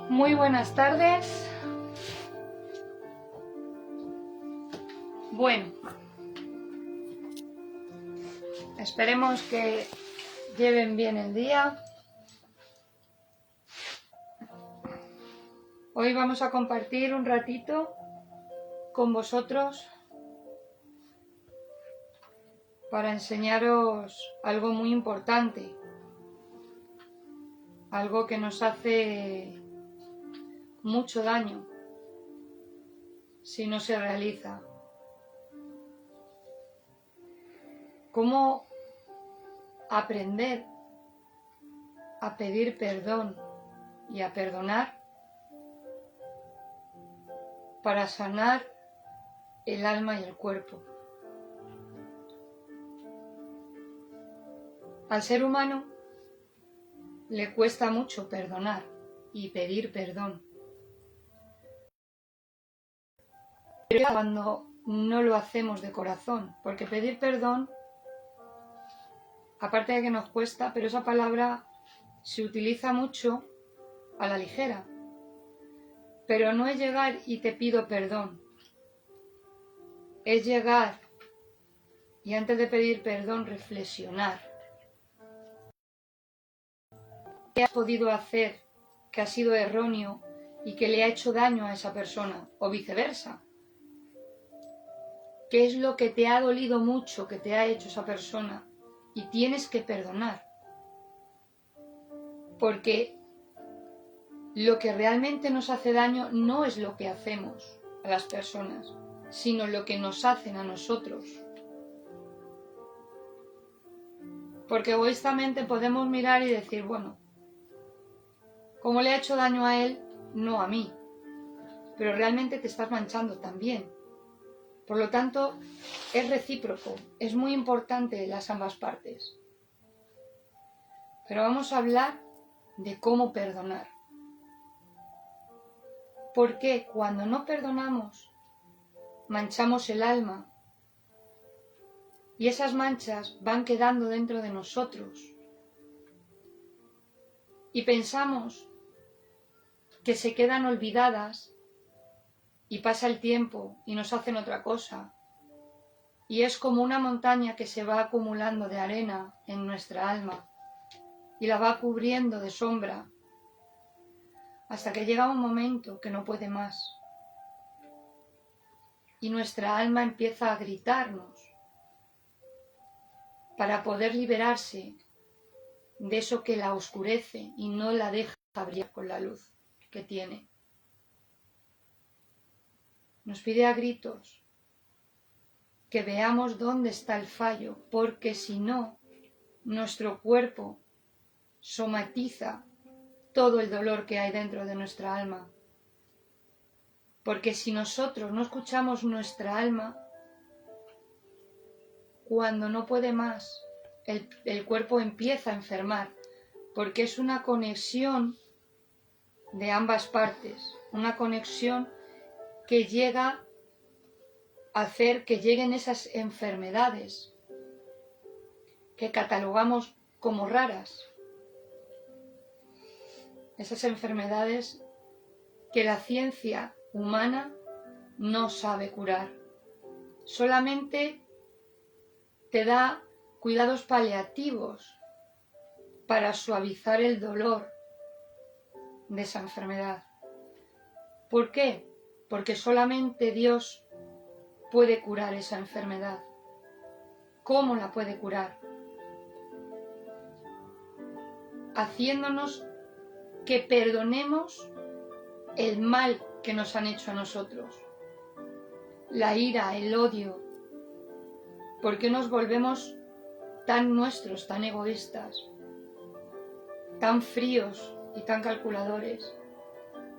Muy buenas tardes. Bueno, esperemos que lleven bien el día. Hoy vamos a compartir un ratito con vosotros para enseñaros algo muy importante, algo que nos hace mucho daño si no se realiza. Cómo aprender a pedir perdón y a perdonar para sanar el alma y el cuerpo. Al ser humano le cuesta mucho perdonar y pedir perdón. Pero cuando no lo hacemos de corazón, porque pedir perdón, aparte de que nos cuesta, pero esa palabra se utiliza mucho a la ligera. Pero no es llegar y te pido perdón. Es llegar y antes de pedir perdón reflexionar. ¿Qué has podido hacer que ha sido erróneo y que le ha hecho daño a esa persona? O viceversa. ¿Qué es lo que te ha dolido mucho que te ha hecho esa persona? Y tienes que perdonar. Porque lo que realmente nos hace daño no es lo que hacemos a las personas, sino lo que nos hacen a nosotros. Porque egoístamente podemos mirar y decir, bueno, como le ha hecho daño a él, no a mí. Pero realmente te estás manchando también. Por lo tanto, es recíproco, es muy importante las ambas partes. Pero vamos a hablar de cómo perdonar. Porque cuando no perdonamos, manchamos el alma y esas manchas van quedando dentro de nosotros. Y pensamos que se quedan olvidadas y pasa el tiempo y nos hacen otra cosa. Y es como una montaña que se va acumulando de arena en nuestra alma y la va cubriendo de sombra hasta que llega un momento que no puede más. Y nuestra alma empieza a gritarnos para poder liberarse de eso que la oscurece y no la deja brillar con la luz que tiene. Nos pide a gritos que veamos dónde está el fallo, porque si no, nuestro cuerpo somatiza todo el dolor que hay dentro de nuestra alma. Porque si nosotros no escuchamos nuestra alma, cuando no puede más, el cuerpo empieza a enfermar, porque es una conexión de ambas partes, una conexión que llega a hacer que lleguen esas enfermedades que catalogamos como raras. Esas enfermedades que la ciencia humana no sabe curar. Solamente te da cuidados paliativos para suavizar el dolor de esa enfermedad. ¿Por qué? Porque solamente Dios puede curar esa enfermedad. ¿Cómo la puede curar? Haciéndonos que perdonemos el mal que nos han hecho a nosotros. La ira, el odio. ¿Por qué nos volvemos tan nuestros, tan egoístas, tan fríos y tan calculadores?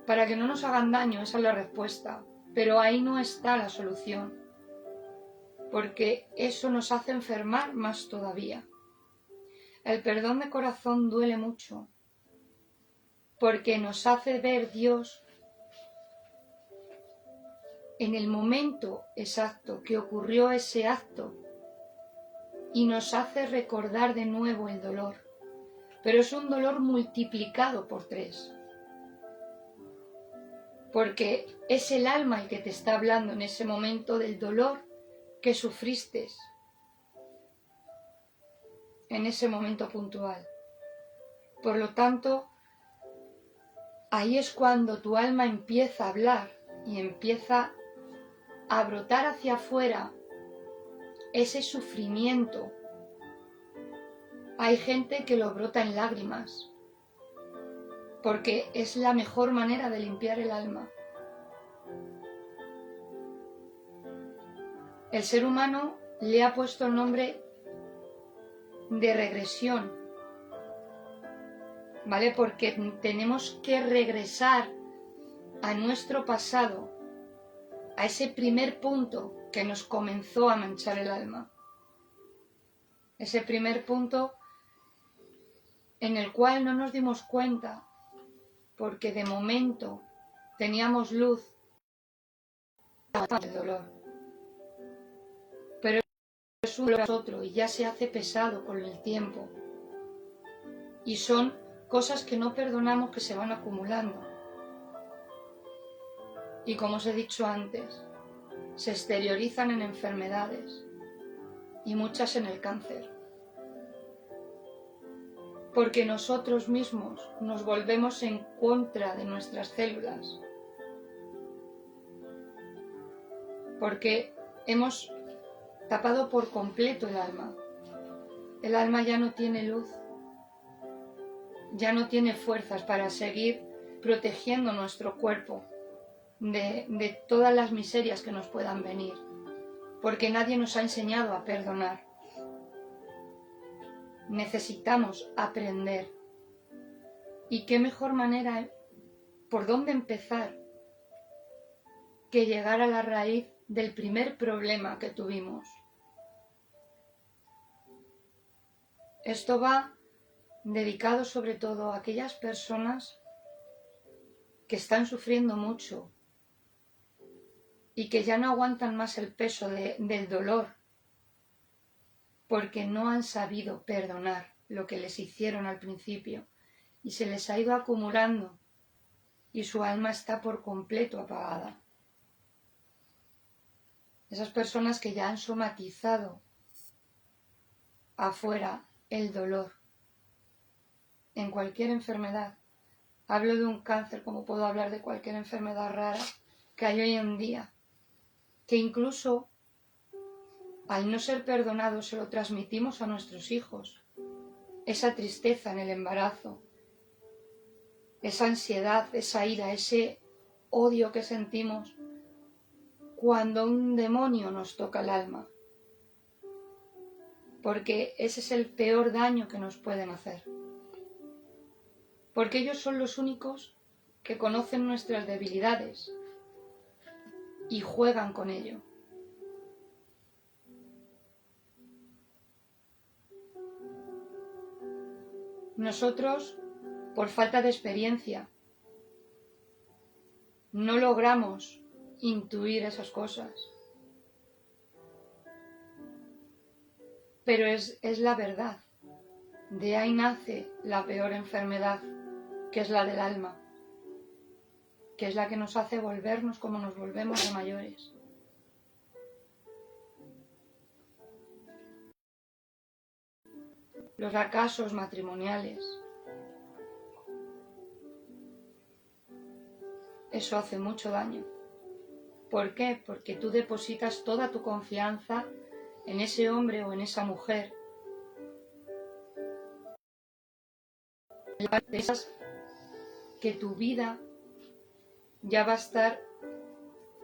Para que no nos hagan daño, esa es la respuesta. Pero ahí no está la solución, porque eso nos hace enfermar más todavía. El perdón de corazón duele mucho, porque nos hace ver Dios en el momento exacto que ocurrió ese acto, y nos hace recordar de nuevo el dolor, pero es un dolor multiplicado por 3, porque es el alma el que te está hablando en ese momento del dolor que sufriste en ese momento puntual. Por lo tanto, ahí es cuando tu alma empieza a hablar y empieza a brotar hacia afuera ese sufrimiento. Hay gente que lo brota en lágrimas, porque es la mejor manera de limpiar el alma. El ser humano le ha puesto el nombre de regresión, ¿vale? Porque tenemos que regresar a nuestro pasado, a ese primer punto que nos comenzó a manchar el alma. Ese primer punto en el cual no nos dimos cuenta, porque de momento teníamos luz del dolor. Pero es un dolor otro y ya se hace pesado con el tiempo. Y son cosas que no perdonamos que se van acumulando. Y como os he dicho antes, se exteriorizan en enfermedades y muchas en el cáncer. Porque nosotros mismos nos volvemos en contra de nuestras células. Porque hemos tapado por completo el alma. El alma ya no tiene luz, ya no tiene fuerzas para seguir protegiendo nuestro cuerpo de todas las miserias que nos puedan venir, porque nadie nos ha enseñado a perdonar. Necesitamos aprender. ¿Y qué mejor manera, por dónde empezar, que llegar a la raíz del primer problema que tuvimos? Esto va dedicado sobre todo a aquellas personas que están sufriendo mucho y que ya no aguantan más el peso del dolor, porque no han sabido perdonar lo que les hicieron al principio y se les ha ido acumulando y su alma está por completo apagada. Esas personas que ya han somatizado afuera el dolor en cualquier enfermedad. Hablo de un cáncer como puedo hablar de cualquier enfermedad rara que hay hoy en día, que incluso al no ser perdonados se lo transmitimos a nuestros hijos. Esa tristeza en el embarazo, esa ansiedad, esa ira, ese odio que sentimos cuando un demonio nos toca el alma. Porque ese es el peor daño que nos pueden hacer. Porque ellos son los únicos que conocen nuestras debilidades y juegan con ello. Nosotros, por falta de experiencia, no logramos intuir esas cosas. Pero es la verdad. De ahí nace la peor enfermedad, que es la del alma, que es la que nos hace volvernos como nos volvemos de mayores. Los fracasos matrimoniales. Eso hace mucho daño. ¿Por qué? Porque tú depositas toda tu confianza en ese hombre o en esa mujer. Piensas que tu vida ya va a estar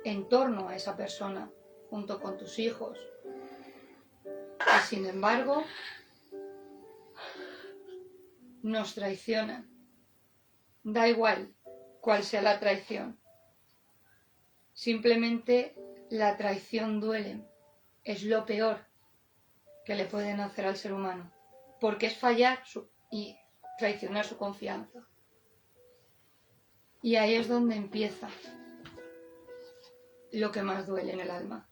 en torno a esa persona, junto con tus hijos. Y sin embargo, nos traicionan. Da igual cuál sea la traición. Simplemente la traición duele. Es lo peor que le pueden hacer al ser humano. Porque es fallar y traicionar su confianza. Y ahí es donde empieza lo que más duele en el alma.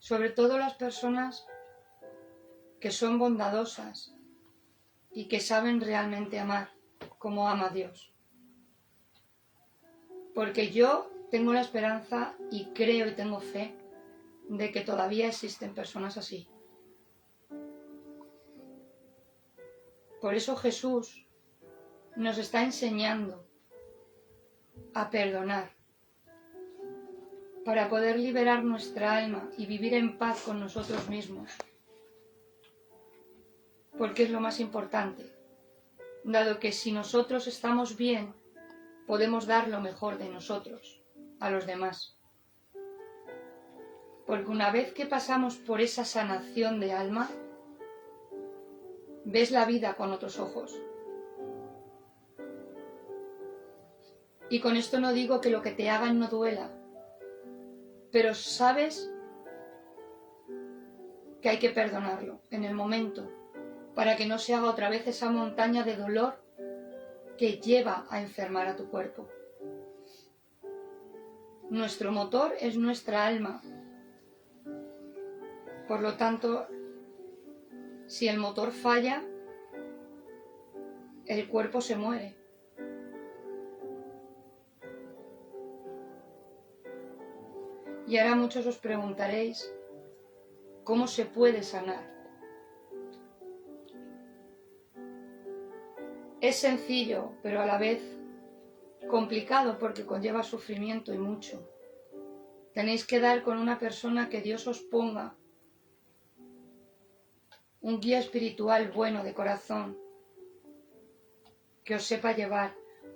sobre todo las personas que son bondadosas y que saben realmente amar como ama Dios. Porque yo tengo la esperanza y creo y tengo fe de que todavía existen personas así. Por eso Jesús nos está enseñando a perdonar para poder liberar nuestra alma y vivir en paz con nosotros mismos. Porque es lo más importante, dado que si nosotros estamos bien, podemos dar lo mejor de nosotros a los demás. Porque una vez que pasamos por esa sanación de alma, ves la vida con otros ojos. Y con esto no digo que lo que te hagan no duela, pero sabes que hay que perdonarlo en el momento, para que no se haga otra vez esa montaña de dolor que lleva a enfermar a tu cuerpo. Nuestro motor es nuestra alma. Por lo tanto, si el motor falla, el cuerpo se muere. Y ahora muchos os preguntaréis, ¿cómo se puede sanar? Es sencillo, pero a la vez complicado porque conlleva sufrimiento y mucho. Tenéis que dar con una persona que Dios os ponga, un guía espiritual bueno de corazón, que os sepa llevar,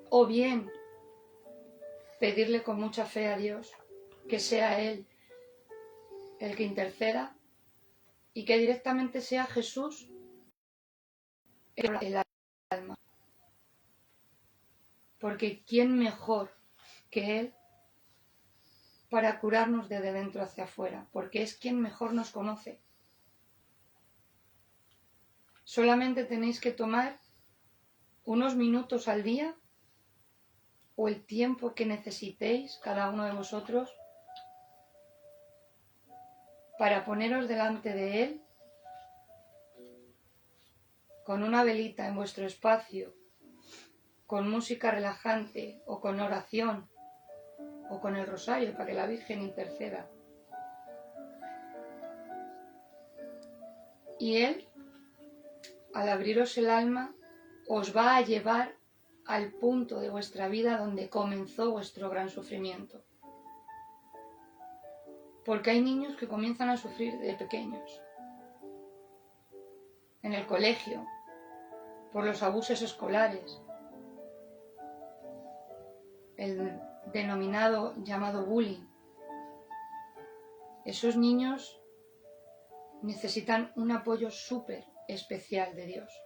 o bien pedirle con mucha fe a Dios que sea Él el que interceda y que directamente sea Jesús el alma. Porque ¿quién mejor que Él para curarnos desde dentro hacia afuera? Porque es quien mejor nos conoce. Solamente tenéis que tomar unos minutos al día o el tiempo que necesitéis cada uno de vosotros para poneros delante de Él con una velita en vuestro espacio, con música relajante o con oración o con el rosario para que la Virgen interceda. Y Él, al abriros el alma, os va a llevar al punto de vuestra vida donde comenzó vuestro gran sufrimiento. Porque hay niños que comienzan a sufrir de pequeños. En el colegio, por los abusos escolares, el denominado llamado bullying. Esos niños necesitan un apoyo súper especial de Dios,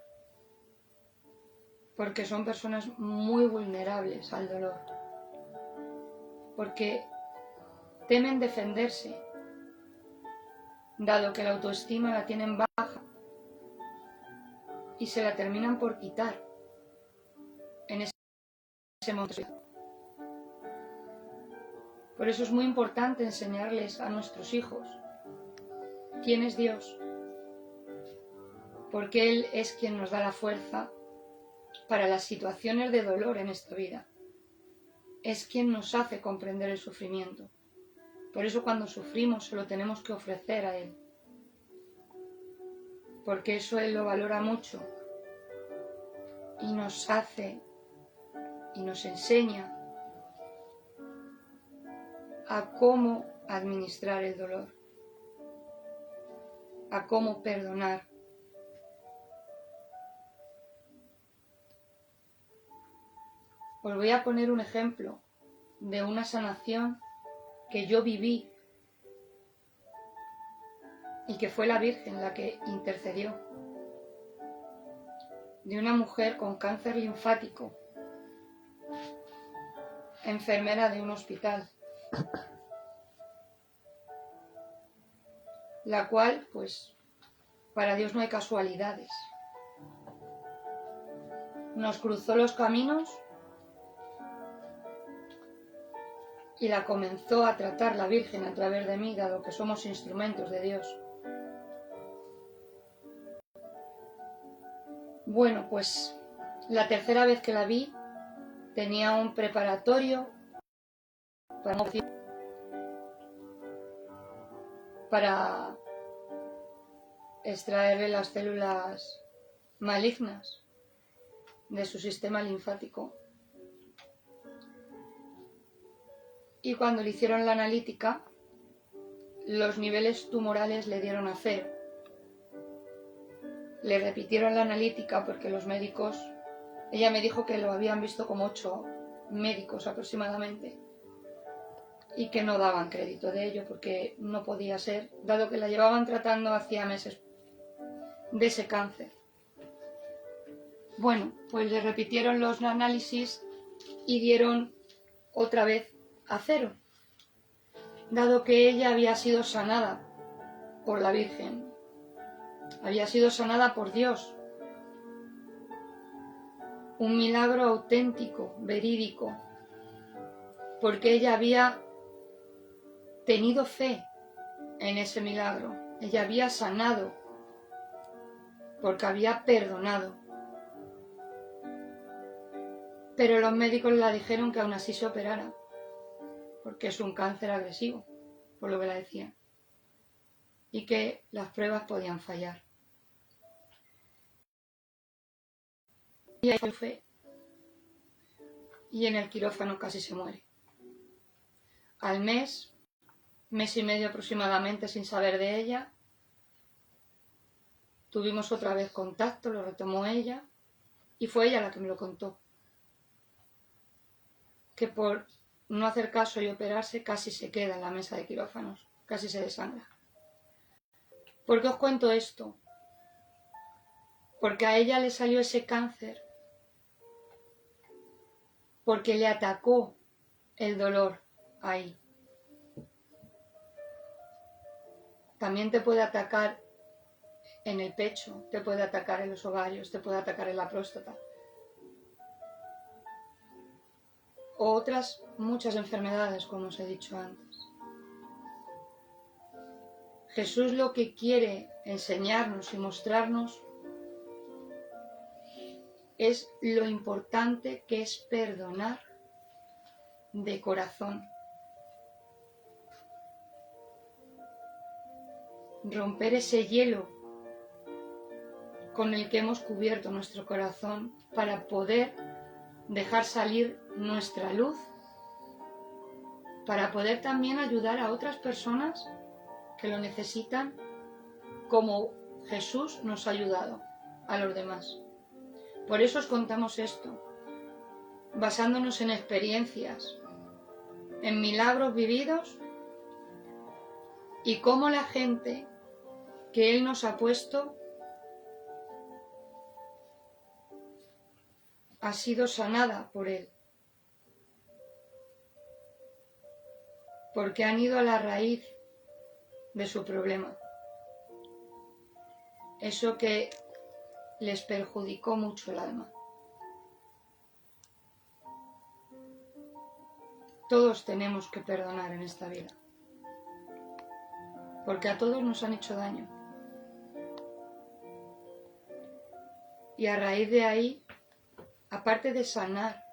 porque son personas muy vulnerables al dolor, porque temen defenderse, dado que la autoestima la tienen baja y se la terminan por quitar en ese momento. Por eso es muy importante enseñarles a nuestros hijos quién es Dios, porque Él es quien nos da la fuerza para las situaciones de dolor en esta vida. Es quien nos hace comprender el sufrimiento. Por eso cuando sufrimos se lo tenemos que ofrecer a Él, porque eso Él lo valora mucho y nos hace y nos enseña a cómo administrar el dolor, a cómo perdonar. Os voy a poner un ejemplo de una sanación que yo viví y que fue la Virgen la que intercedió, de una mujer con cáncer linfático, enfermera de un hospital, la cual, pues, para Dios no hay casualidades. Nos cruzó los caminos y la comenzó a tratar la Virgen a través de mí, dado que somos instrumentos de Dios. Bueno, pues la tercera vez que la vi tenía un preparatorio para extraerle las células malignas de su sistema linfático. Y cuando le hicieron la analítica, los niveles tumorales le dieron a 0. Le repitieron la analítica porque los médicos, ella me dijo que lo habían visto como 8 médicos aproximadamente y que no daban crédito de ello porque no podía ser, dado que la llevaban tratando hacía meses de ese cáncer. Bueno, pues le repitieron los análisis y dieron otra vez a 0, dado que ella había sido sanada por la Virgen, había sido sanada por Dios. Un milagro auténtico, verídico, porque ella había tenido fe en ese milagro, ella había sanado, porque había perdonado. Pero los médicos le dijeron que aún así se operara, porque es un cáncer agresivo, por lo que la decían, y que las pruebas podían fallar. Y ahí fue, y en el quirófano casi se muere. Al mes y medio aproximadamente sin saber de ella, tuvimos otra vez contacto, lo retomó ella, y fue ella la que me lo contó. Que por no hacer caso y operarse casi se queda en la mesa de quirófanos, casi se desangra. ¿Por qué os cuento esto? Porque a ella le salió ese cáncer, porque le atacó el dolor ahí. También te puede atacar en el pecho, te puede atacar en los ovarios, te puede atacar en la próstata. O otras muchas enfermedades, como os he dicho antes. Jesús lo que quiere enseñarnos y mostrarnos es lo importante que es perdonar de corazón. Romper ese hielo con el que hemos cubierto nuestro corazón para poder dejar salir nuestra luz, para poder también ayudar a otras personas que lo necesitan, como Jesús nos ha ayudado a los demás. Por eso os contamos esto, basándonos en experiencias, en milagros vividos y cómo la gente que Él nos ha puesto ha sido sanada por Él, porque han ido a la raíz de su problema, eso que les perjudicó mucho el alma. Todos tenemos que perdonar en esta vida, porque a todos nos han hecho daño. Y a raíz de ahí, aparte de sanar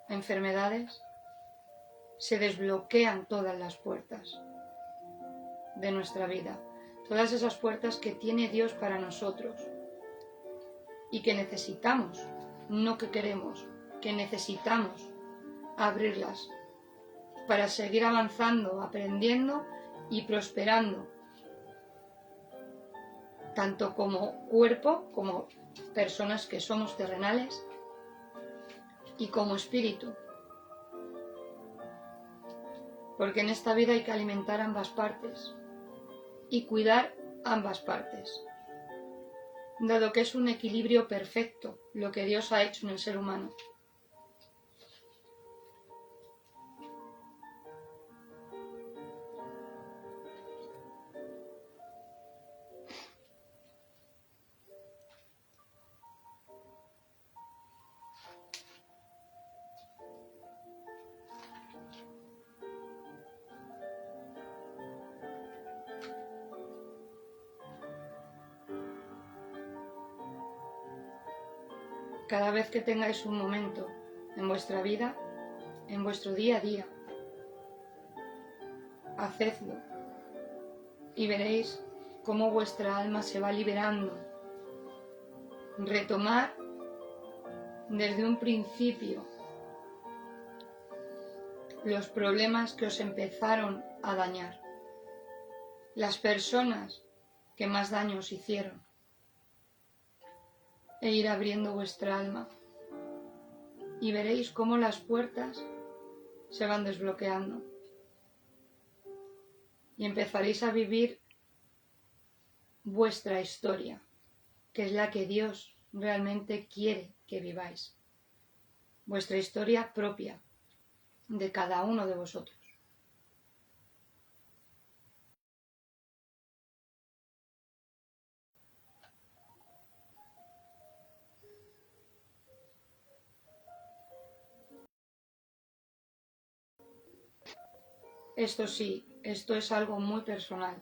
enfermedades, se desbloquean todas las puertas de nuestra vida, todas esas puertas que tiene Dios para nosotros y que necesitamos, no que queremos, que necesitamos abrirlas para seguir avanzando, aprendiendo y prosperando, tanto como cuerpo, como personas que somos terrenales, y como espíritu. Porque en esta vida hay que alimentar ambas partes y cuidar ambas partes, dado que es un equilibrio perfecto lo que Dios ha hecho en el ser humano. cada vez que tengáis un momento en vuestra vida, en vuestro día a día, hacedlo y veréis cómo vuestra alma se va liberando. Retomar desde un principio los problemas que os empezaron a dañar, las personas que más daño os hicieron, e ir abriendo vuestra alma y veréis cómo las puertas se van desbloqueando y empezaréis a vivir vuestra historia, que es la que Dios realmente quiere que viváis, vuestra historia propia de cada uno de vosotros. Esto sí, esto es algo muy personal.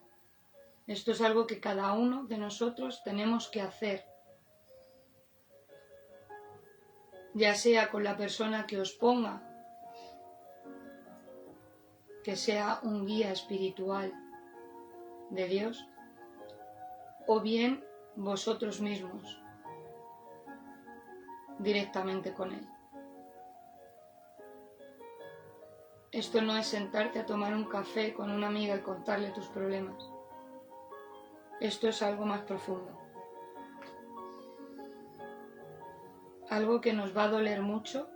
Esto es algo que cada uno de nosotros tenemos que hacer, ya sea con la persona que os ponga, que sea un guía espiritual de Dios, o bien vosotros mismos, directamente con Él. Esto no es sentarte a tomar un café con una amiga y contarle tus problemas. Esto es algo más profundo. Algo que nos va a doler mucho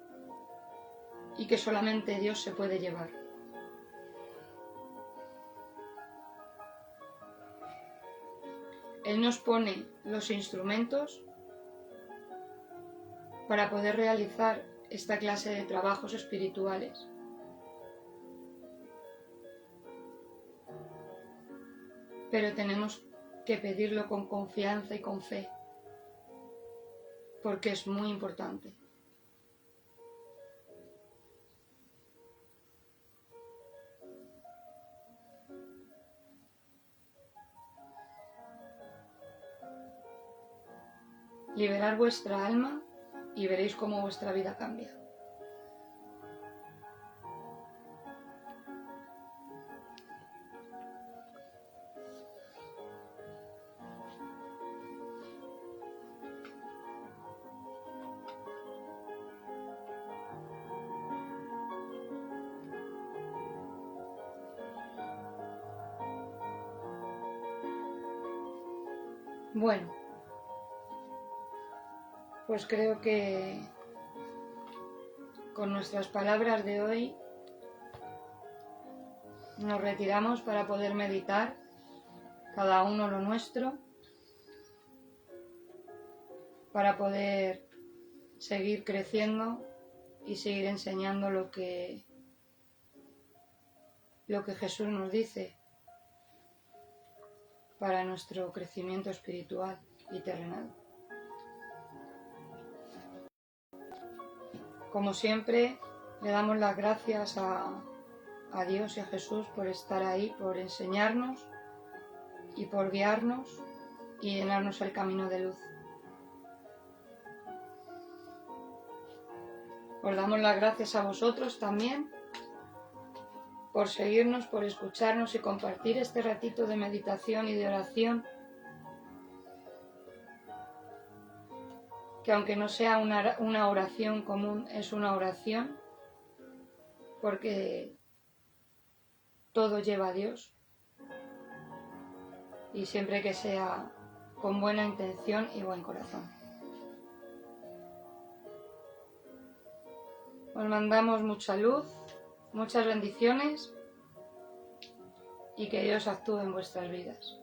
y que solamente Dios se puede llevar. Él nos pone los instrumentos para poder realizar esta clase de trabajos espirituales. Pero tenemos que pedirlo con confianza y con fe, porque es muy importante. Liberar vuestra alma y veréis cómo vuestra vida cambia. Bueno, pues creo que con nuestras palabras de hoy nos retiramos para poder meditar cada uno lo nuestro, para poder seguir creciendo y seguir enseñando lo que Jesús nos dice para nuestro crecimiento espiritual y terrenal. Como siempre, le damos las gracias a Dios y a Jesús por estar ahí, por enseñarnos y por guiarnos y llenarnos el camino de luz. Os damos las gracias a vosotros también por seguirnos, por escucharnos y compartir este ratito de meditación y de oración, que aunque no sea una oración común, es una oración, porque todo lleva a Dios, y siempre que sea con buena intención y buen corazón. Os mandamos mucha luz, muchas bendiciones y que Dios actúe en vuestras vidas.